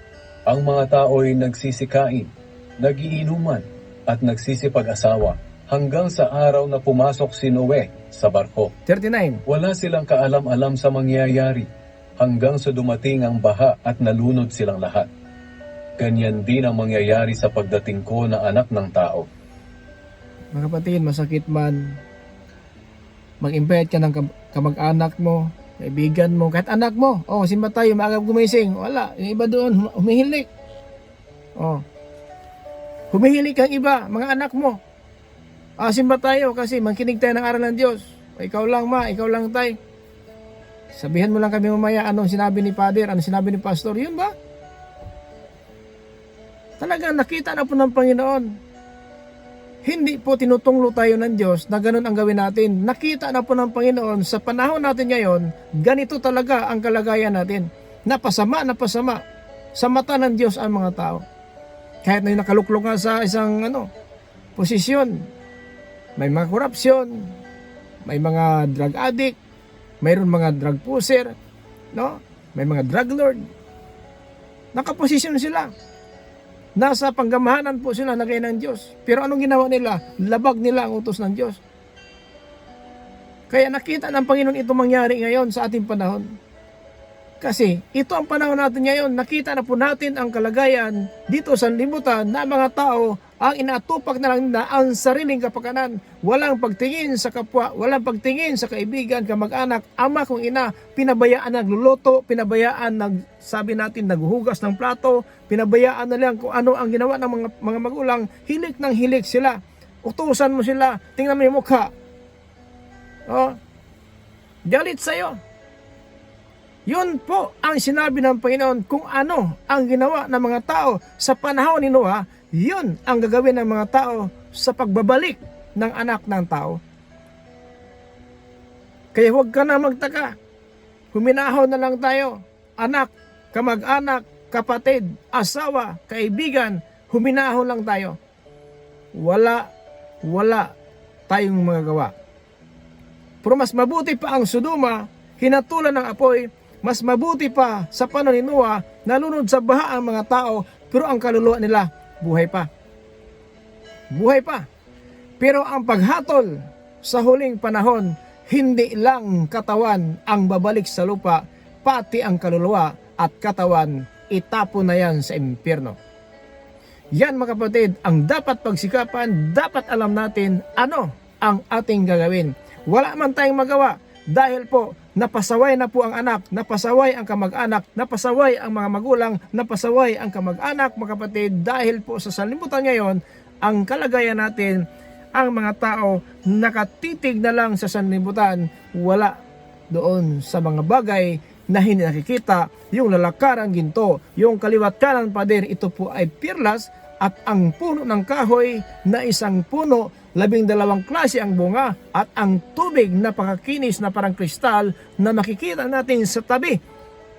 ang mga tao'y nagsisikain, nagiinuman, at nagsisipag-asawa hanggang sa araw na pumasok si Noe sa barko. 39. Wala silang kaalam-alam sa mangyayari hanggang sa dumating ang baha at nalunod silang lahat. Ganyan din ang mangyayari sa pagdating ko na anak ng tao. Mga kapatid, masakit man, mag-invite ka ng kamag-anak mo, kaibigan mo, kahit anak mo. Simba tayo, maaga gumising. Wala, yung iba doon, humihilik. Humihilik ang iba, mga anak mo. Simba tayo kasi makinig tayo ng aral ng Diyos. Ikaw lang ma, ikaw lang tay. Sabihan mo lang kami mamaya anong sinabi ni Father, anong sinabi ni Pastor. Yun ba? Talagang nakita na po ng Panginoon. Hindi po tinutunglo tayo ng Diyos na ganun ang gawin natin. Nakita na po ng Panginoon sa panahon natin ngayon, ganito talaga ang kalagayan natin. Napasama sa mata ng Diyos ang mga tao. Kahit na yung nakaluklok nga sa isang posisyon, may mga korupsyon, may mga drug addict, mayroon mga drug pusher, may mga drug lord. Nakaposisyon sila. Nasa panggamahanan po sila na ng Diyos. Pero anong ginawa nila? Labag nila ang utos ng Diyos. Kaya nakita ng Panginoon ito mangyari ngayon sa ating panahon. Kasi ito ang panahon natin ngayon. Nakita na po natin ang kalagayan dito sa libutan na mga tao ang inaatupak na lang na ang sariling kapakanan. Walang pagtingin sa kapwa, walang pagtingin sa kaibigan, kamag-anak, ama kung ina, pinabayaan nagluluto, pinabayaan sabi natin naghuhugas ng plato, pinabayaan na lang kung ano ang ginawa ng mga magulang, hilik ng hilik sila. Utusan mo sila, tingnan mo yung mukha. Galit sa'yo. Yun po ang sinabi ng Panginoon kung ano ang ginawa ng mga tao sa panahon ni Noah, yun ang gagawin ng mga tao sa pagbabalik ng anak ng tao. Kaya huwag ka na magtaka. Huminahon na lang tayo. Anak, kamag-anak, kapatid, asawa, kaibigan, huminahon lang tayo. Wala tayong magagawa. Pero mas mabuti pa ang Sodoma, hinatulan ng apoy, mas mabuti pa sa panahon ni Noah, nalunod sa baha ang mga tao, pero ang kaluluwa nila, buhay pa. Buhay pa. Pero ang paghatol sa huling panahon, hindi lang katawan ang babalik sa lupa, pati ang kaluluwa at katawan itapon na yan sa impyerno. Yan mga kapatid, ang dapat pagsikapan, dapat alam natin ano ang ating gagawin. Wala man tayong magawa dahil po napasaway na po ang anak, napasaway ang kamag-anak, napasaway ang mga magulang, napasaway ang kamag-anak mga kapatid dahil po sa sanlibutan ngayon, ang kalagayan natin, ang mga tao nakatitig na lang sa sanlibutan, wala doon sa mga bagay na hindi nakikita, yung lalakaran ginto, yung kaliwat kanan pa din, ito po ay pirlas, at ang puno ng kahoy na isang puno, 12 klase ang bunga, at ang tubig na pakakinis na parang kristal na makikita natin sa tabi.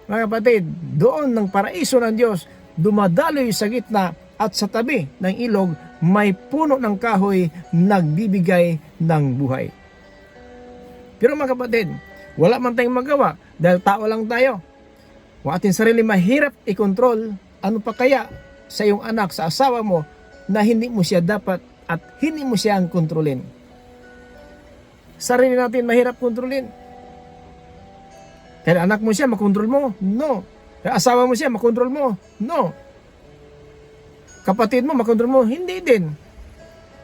Mga kapatid, doon ng paraiso ng Diyos, dumadaloy sa gitna at sa tabi ng ilog, may puno ng kahoy nagbibigay ng buhay. Pero mga kapatid, wala man tayong magawa dahil tao lang tayo. Kung ating sarili mahirap i-control, ano pa kaya sa iyong anak, sa asawa mo, na hindi mo siya dapat at hindi mo siyang kontrolin? Sarili natin mahirap kontrolin. Kaya anak mo siya, makontrol mo? No. Kaya asawa mo siya, makontrol mo? No. Kapatid mo, makontrol mo? Hindi din.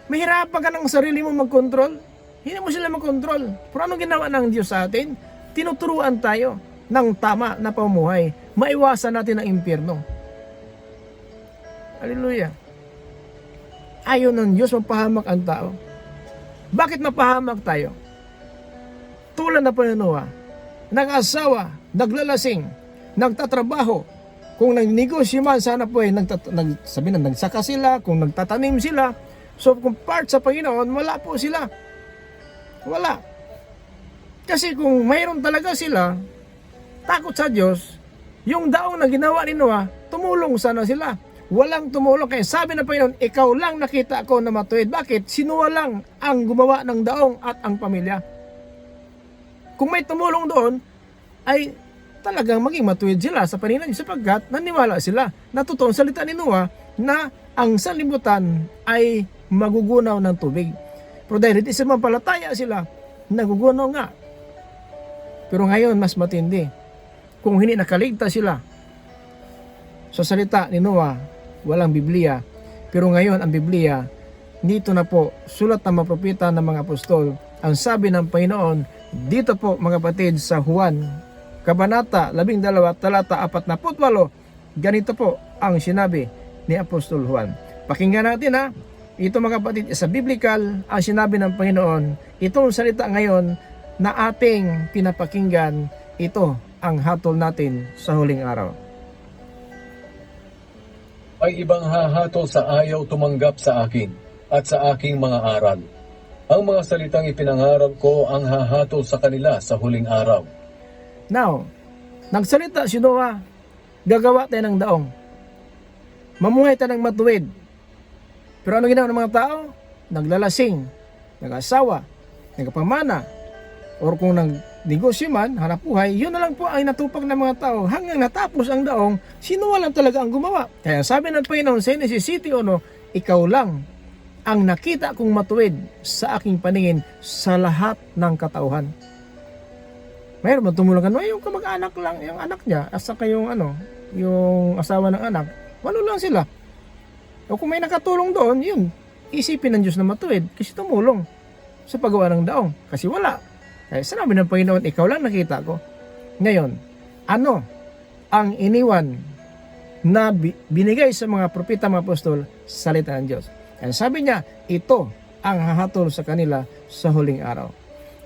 Mahirapan ka ng sarili mo magkontrol? Hindi mo sila makontrol. Pero anong ginawa ng Diyos sa atin? Tinuturuan tayo ng tama na pamumuhay. Maiwasan natin ang impyerno. Hallelujah. Ayaw ng Diyos mapahamak ang tao. Bakit mapahamak tayo? Tulad na po ni Noah, nag-asawa, naglalasing, nagtatrabaho. Kung nagnegosyo man, sana po sabi na nagsaka sila, kung nagtatanim sila. So kung part sa Panginoon, wala po sila. Wala. Kasi kung mayroon talaga sila, takot sa Diyos, yung daong na ginawa ni Noah, tumulong sana sila. Walang tumulong. Kaya sabi ng Panginoon, ikaw lang nakita ko na matuwid. Bakit? Si Noah lang ang gumawa ng daong at ang pamilya. Kung may tumulong doon, ay talagang maging matuwid sila sa paningin ng Diyos sapagkat naniwala sila. Natutuon salita ni Noah na ang sanlibutan ay magugunaw ng tubig. Pero dahil hindi sila mampalataya sila, nagugunaw nga. Pero ngayon, mas matindi. Kung hindi nakaligtas sila, sa salita ni Noah, walang Biblia. Pero ngayon, ang Biblia, dito na po, sulat ng mga propeta ng mga apostol, ang sabi ng Panginoon, dito po mga kapatid sa Juan, Kabanata 12, talata 48, ganito po ang sinabi ni Apostol Juan. Pakinggan natin ha. Ito mga kapatid, sa biblical, ang sinabi ng Panginoon, itong salita ngayon na ating pinapakinggan, ito ang hatol natin sa huling araw. May ibang hahatol sa ayaw tumanggap sa akin at sa aking mga aral. Ang mga salitang ipinangarap ko ang hahatol sa kanila sa huling araw. Now, nagsalita si Noah, gagawa tayo ng daong. Mamuhay tayo ng matuwid. Pero ano ginawa ng mga tao? Naglalasing, nag-asawa, nagpamana, or kung nagnegosyo man, hanap buhay, yun na lang po ang natupag ng mga tao. Hanggang natapos ang daong, si Noah lang talaga ang gumawa. Kaya sabi ng Panginoon sa Genesis 1:1, ikaw lang ang nakita kong matuwid sa aking paningin sa lahat ng katauhan. Mayroon man tumulungan mo, yung kamag-anak lang, yung anak niya, at saka yung asawa ng anak, walo lang sila. O kung may nakatulong doon, yun, isipin ng Diyos na matuwid kasi tumulong sa paggawa ng daong. Kasi wala. Kaya sinabi ng Panginoon, ikaw lang nakita ko. Ngayon, ano ang iniwan na binigay sa mga propeta, mga apostol, salita ng Diyos? Kaya sabi niya, ito ang hahatol sa kanila sa huling araw.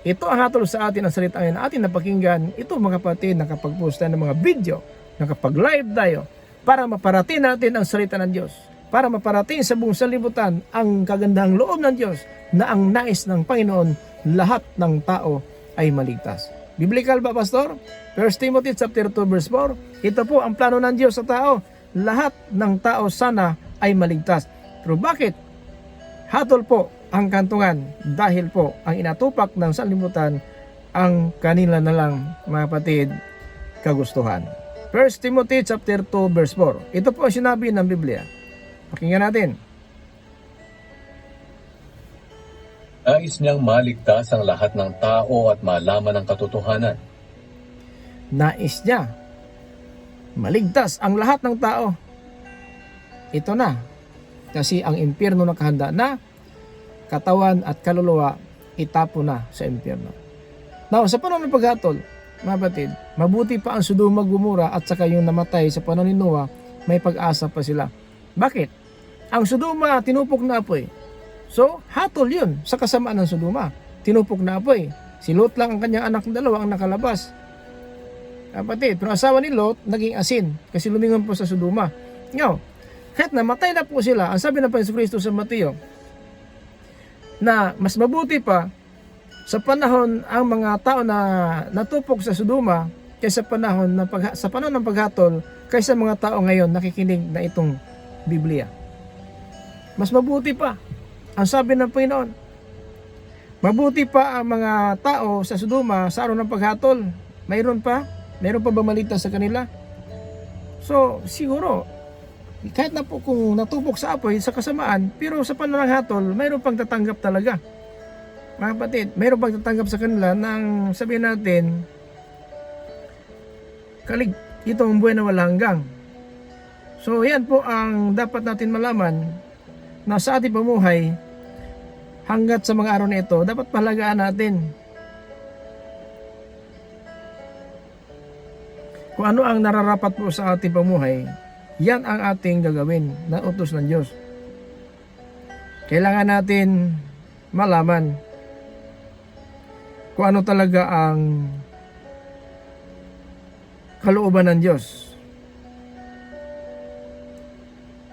Ito ang hatol sa atin ang salita ngayon na atin napakinggan. Ito mga kapatid, nakapag-post tayo ng mga video, nakapag-live tayo para maparating natin ang salita ng Diyos. Para maparating sa buong sanlibutan ang kagandahang loob ng Diyos na ang nais ng Panginoon, lahat ng tao ay maligtas. Biblical ba, Pastor? 1 Timothy chapter 2 verse 4, ito po ang plano ng Diyos sa tao. Lahat ng tao sana ay maligtas. Pero bakit? Hatol po ang kantungan dahil po ang inatupak ng sanlibutan ang kanila na lang, mga kapatid, kagustuhan. 1 Timothy chapter 2 verse 4, ito po ang sinabi ng Biblia. Pakinggan natin. Nais niyang maligtas ang lahat ng tao at malaman ang katotohanan. Nais niya maligtas ang lahat ng tao. Ito na. Kasi ang impyerno nakahanda na, katawan at kaluluwa itapo na sa impyerno. Now, sa panahon ng paghatol, mga batid, mabuti pa ang Sodoma, Gomora at saka yung namatay sa panahon ni Noah, may pag-asa pa sila. Bakit? Ang Sodoma, tinupok na apoy. So, hatol yun sa kasamaan ng Sodoma. Tinupok na apoy. Si Lot lang ang kanyang anak na dalawa ang nakalabas. Kapatid, pero asawa ni Lot, naging asin kasi lumingon po sa Sodoma. Ngayon, kahit namatay na po sila, ang sabi ng Panginoon Kristo sa Mateo, na mas mabuti pa sa panahon ang mga tao na natupok sa Sodoma kaysa sa panahon ng paghatol kaysa mga tao ngayon nakikinig na itong Biblia. Mas mabuti pa. Ang sabi ng Panginoon, mabuti pa ang mga tao sa Sodoma sa araw ng paghatol. Mayroon pa ba maligtas sa kanila? So, siguro, kahit na po kung natupok sa apoy, sa kasamaan, pero sa panahon ng hatol, mayroon pang tatanggap talaga. Mga kapatid, mayroon pang tatanggap sa kanila ng sabihin natin, itong buhay na walang hanggang. So, yan po ang dapat natin malaman na sa ating pamuhay, hanggat sa mga araw na ito, dapat pahalagaan natin kung ano ang nararapat po sa ating pamuhay. Yan ang ating gagawin na utos ng Diyos. Kailangan natin malaman kung ano talaga ang kalooban ng Diyos.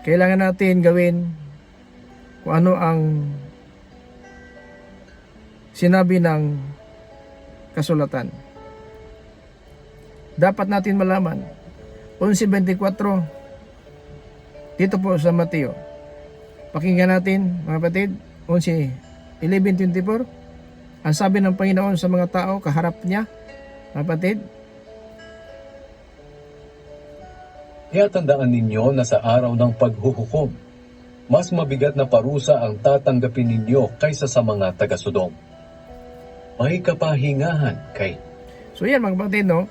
Kailangan natin gawin kung ano ang sinabi ng kasulatan. Dapat natin malaman 11:24 dito po sa Mateo. Pakinggan natin mga kapatid, 11:24. Ang sabi ng Panginoon sa mga tao kaharap niya, mga kapatid, Kaya tandaan ninyo na sa araw ng paghuhukom, mas mabigat na parusa ang tatanggapin ninyo kaysa sa mga taga-Sodom. May kapahingahan kay. So yan mga kapatid, no?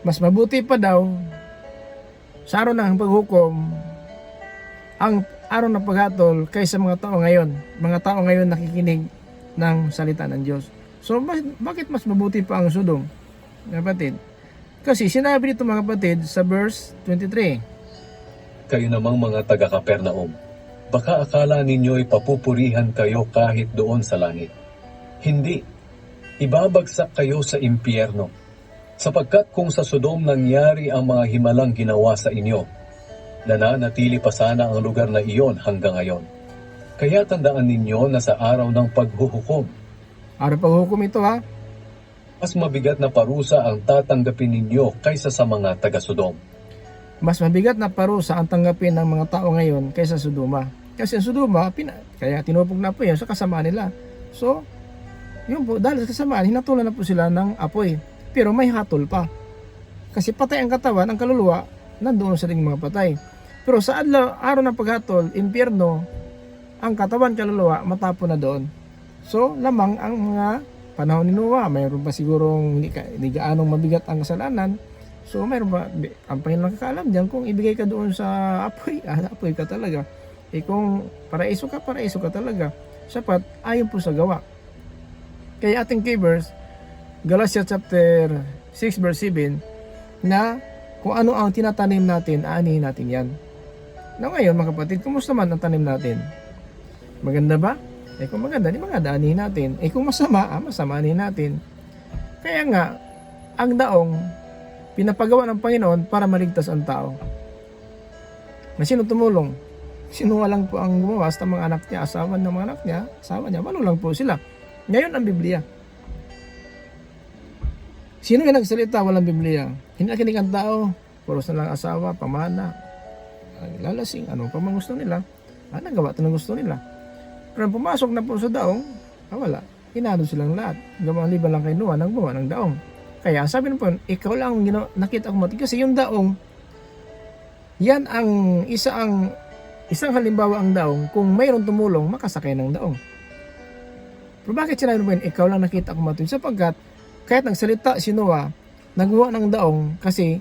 Mas mabuti pa daw sa araw ng paghukom ang araw ng paghatol kaysa mga tao ngayon. Mga tao ngayon nakikinig ng salita ng Diyos. So bakit mas mabuti pa ang Sodom, mga kapatid? Kasi sinabi dito mga kapatid sa verse 23. Kayo namang mga taga-Kapernaum, baka akala ninyo'y papupurihan kayo kahit doon sa langit. Hindi. Ibabagsak kayo sa impyerno. Sapagkat kung sa Sodom nangyari ang mga himalang ginawa sa inyo, nananatili pa sana ang lugar na iyon hanggang ngayon. Kaya tandaan ninyo na sa araw ng paghuhukom, Araw ng paghukom ito ha. mas mabigat na parusa ang tatanggapin ninyo kaysa sa mga taga-Sodom. Mas mabigat na parusa ang tanggapin ng mga tao ngayon kaysa Sodoma. Kasi ang Sodoma, kaya tinupok na po yan sa kasamaan nila. So, yun po, dahil sa kasamaan, hinatulan na po sila ng apoy. Pero may hatol pa. Kasi patay ang katawan, ang kaluluwa, nandoon sa ring mga patay. Pero sa araw ng paghatol, impyerno, ang katawan, kaluluwa, matapon na doon. So, lamang ang mga panahon ni Noah, mayroon pa sigurong hindi gaanong mabigat ang kasalanan. So mayroon ba, ang Panginoon nakakaalam dyan, kung ibigay ka doon sa apoy, apoy ka talaga. Kung paraiso ka talaga. Sapat, ayon po sa gawa. Kaya ating key-verse, Galatians chapter 6 verse 7, na kung ano ang tinatanim natin, aanihin natin yan. Na ngayon mga kapatid, kumusta man ang tanim natin? Maganda ba? Kung maganda, di maganda, anihin natin. Kung masama, masama anihin natin. Kaya nga, ang daong, pinapagawa ng Panginoon para maligtas ang tao. Na sino tumulong? Sino lang po ang gumawa sa mga anak niya, asawa ng mga anak niya, asawa niya, malulang po sila. Ngayon ang Biblia. Sino yung nagsalita, walang Biblia? Hindi nakinig ang tao, puros na lang asawa, pamana, lalasing, ano pa mang gusto nila. Nagawa ito ng gusto nila. Pero pumasok na po sa daong, wala. Inano silang lahat. Gawang liban lang kay Noah, nagbawa ng daong. Kaya sabi ng Panginoon, ikaw lang ang nakita ko mati. Kasi yung daong, yan ang isang halimbawa ang daong. Kung mayroon tumulong, makasakay ng daong. Pero bakit sinabi ng Panginoon, ikaw lang nakita ko mati? Sapagkat, kahit nagsalita si Noah, nagbawa ng daong kasi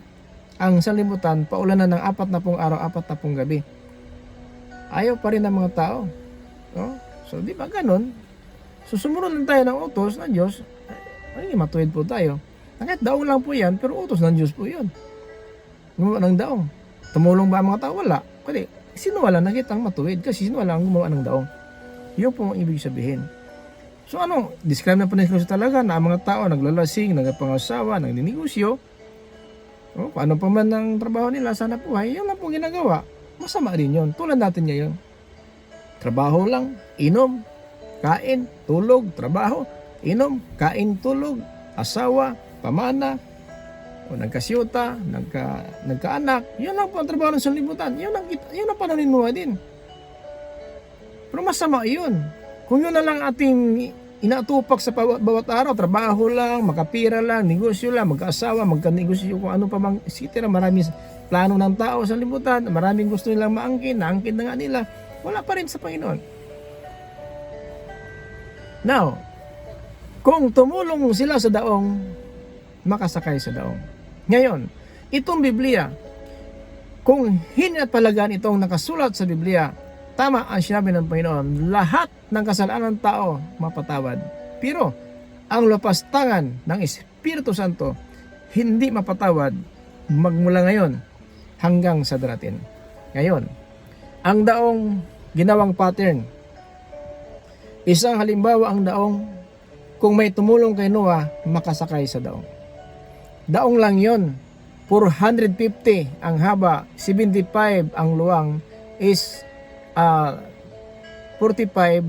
ang sanlibutan paulanan ng 40 araw, 40 gabi. Ayaw pa rin ng mga tao. No? So di ba ganun? So sumunod lang tayo ng utos ng Diyos, ay matuwid po tayo. Kahit daong lang po yan, pero utos ng Diyos po yun. Gumawa ng daong. Tumulong ba ang mga tao? Wala. Kasi sinuwala na kitang matuwid kasi sinuwala ang gumawa ng daong. Yun po ang ibig sabihin. So describe na po ng Kristo talaga na ang mga tao naglalasing, nagpangasawa, nagninegosyo, kung ano pa man ang trabaho nila, sana buhay, yun lang po ginagawa. Masama rin yun. Tulad natin ngayon. Trabaho lang, inom, kain, tulog, trabaho, inom, kain, tulog, asawa, pamana, o nagkasyuta, nagkaanak. Yun lang po ang trabaho ng sanlibutan. Yun ang pananinuha din. Pero masama yun. Kung yun na lang ating inatupak sa bawat araw, trabaho lang, makapira lang, negosyo lang, magkaasawa, magkanegosyo, kung ano pa mang sitira, maraming plano ng tao sa libutan, maraming gusto nilang maangkin, naangkin na nga nila, wala pa rin sa Panginoon. Now, kung tumulong sila sa daong, makasakay sa daong. Ngayon, itong Biblia, kung hindi at palagaan itong nakasulat sa Biblia, tama ang sinabi ng Panginoon, lahat ng kasalanan ng tao mapatawad. Pero ang lapastangan ng Espiritu Santo hindi mapatawad magmula ngayon hanggang sa darating. Ngayon, ang daong ginawang pattern. Isang halimbawa ang daong, kung may tumulong kay Noah, makasakay sa daong. Daong lang yon, 450 ang haba, 75 ang luwang, is 45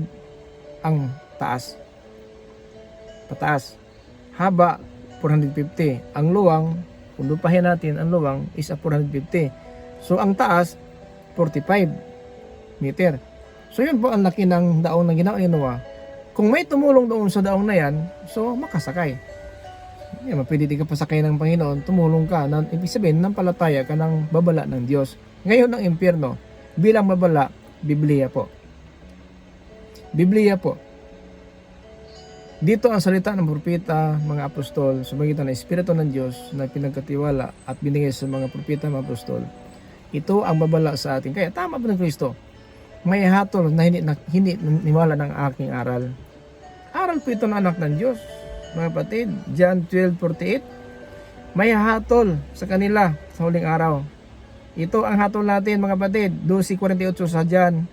ang taas. Pataas. Haba 450. Ang luwang, kung lupahin natin ang luwang is 450. So ang taas 45 meter. So yun po ang laki ng daong na ginawa ni Noah. Kung may tumulong doon sa daong na yan, so makasakay. Yan, mapwede ka pasakay ng Panginoon, tumulong ka. Ibig sabihin, nampalataya ka ng babala ng Diyos. Ngayon ang impyerno, bilang babala, Biblia po. Biblia po. Dito ang salita ng propeta, mga apostol, sa magitan ng Espiritu ng Diyos na pinagkatiwala at binigay sa mga propeta, mga apostol. Ito ang babala sa atin. Kaya tama po ng Kristo. May hatol na hindi niwala ng aking aral. Aral po ito ng anak ng Diyos. Mga kapatid, John 12:48. May hatol sa kanila sa huling araw. Ito ang hatol natin, mga kapatid. 12:48 sa John.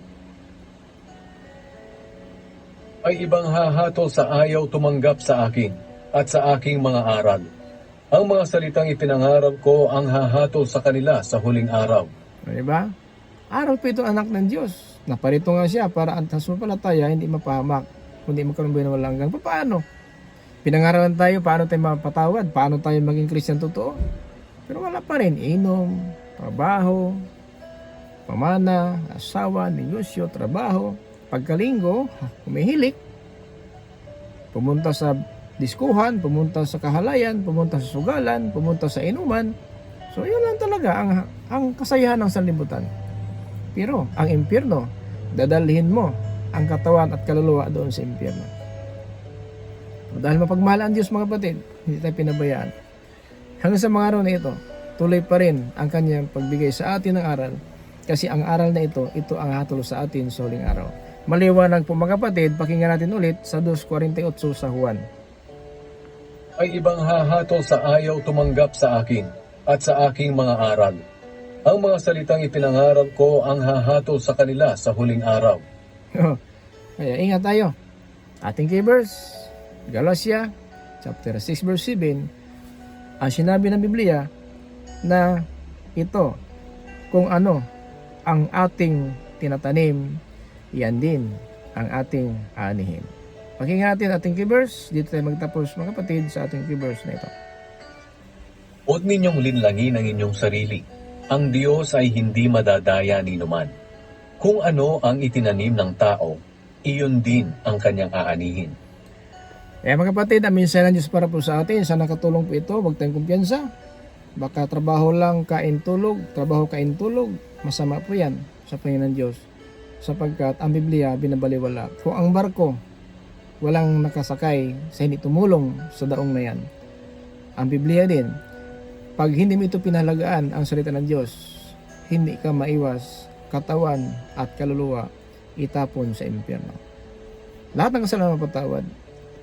Ay ibang hahatol sa ayaw tumanggap sa akin at sa aking mga aral. Ang mga salitang ipinangarap ko ang hahatol sa kanila sa huling araw. Diba? Aral po ito anak ng Diyos. Naparito nga siya para ang sumampalataya hindi mapahamak, kundi magkaroon buhay na walang hanggan. Paano? Pinangaralan tayo, paano tayo mapatawad? Paano tayo maging Christian totoo? Pero wala pa rin. Inom, trabaho, pamana, asawa, negosyo, trabaho, pagkalinggo, humihilik, pumunta sa diskuhan, pumunta sa kahalayan, pumunta sa sugalan, pumunta sa inuman. So yun lang talaga ang kasayahan ng sanlibutan. Pero ang impyerno, dadalhin mo ang katawan at kaluluwa doon sa impyerno. Dahil mapagmahal ang Diyos, mga kapatid, hindi tayo pinabayaan. Hanggang sa mga araw na ito, tuloy pa rin ang kanyang pagbigay sa atin ng aral. Kasi ang aral na ito ang hatol sa atin sa huling araw. Maliwanag po, mga kapatid, pakinggan natin ulit sa 2:48 sa Juan. Ay ibang hahatol sa ayaw tumanggap sa akin at sa aking mga aral. Ang mga salitang ipinangarap ko ang hahatol sa kanila sa huling araw. Kaya ingat tayo. Ating key verse, Galatia chapter 6 verse 7, ang sinabi ng Biblia na ito, kung ano ang ating tinatanim, yan din ang ating aanihin. Pakinggan natin ating key verse. Dito tayo magtapos, mga kapatid, sa ating key verse na ito. Huwag ninyong linlangin ang inyong sarili. Ang Diyos ay hindi madadaya ni numan. Kung ano ang itinanim ng tao, iyon din ang kanyang aanihin. Kaya mga kapatid, ang mensahe ng Diyos para po sa atin, sana nakatulong po ito, huwag tayong kumpiyansa. Baka trabaho lang, kain tulog, trabaho kain tulog, masama po yan sa Panginoon Diyos. Sapagkat ang Biblia binabaliwala. Kung ang barko walang nakasakay sa hindi tumulong sa daong na yan, ang Biblia din, Pag hindi mo ito pinahalagaan ang salita ng Diyos, hindi ka maiwas, katawan at kaluluwa itapon sa impyerno. Lahat ng kasalanan mapatawad,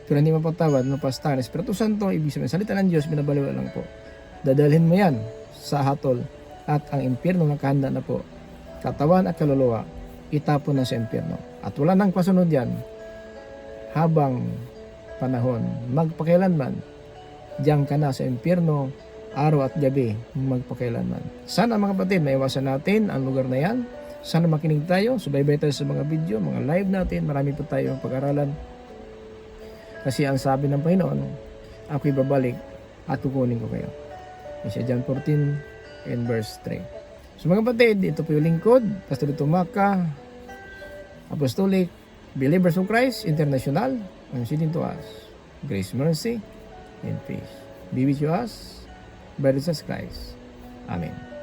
pero hindi mapatawad, mapastahan. Espiritu Santo, ibig sabihin, salita ng Diyos, binabaliwala lang po. Dadalhin mo yan sa hatol at ang impyerno nakahanda na po. Katawan at kaluluwa, itapon na sa impyerno. At wala nang pasunod yan habang panahon. Magpakailanman, diyan ka na sa impyerno, araw at gabi, magpakailanman. Sana mga kapatid, maiwasan natin ang lugar na yan. Sana makinig tayo, subaybay tayo sa mga video, mga live natin. Marami po tayong pag-aralan. Kasi ang sabi ng Panginoon, ako'y babalik at kukunin ko kayo. Isa John 14 and verse 3. So mga kapatid, ito po yung lingkod, Pastor Tumaka, Apostolic, Believers of Christ International, ang sitting to us, grace, mercy, and peace. Be with you us, by Jesus Christ. Amen.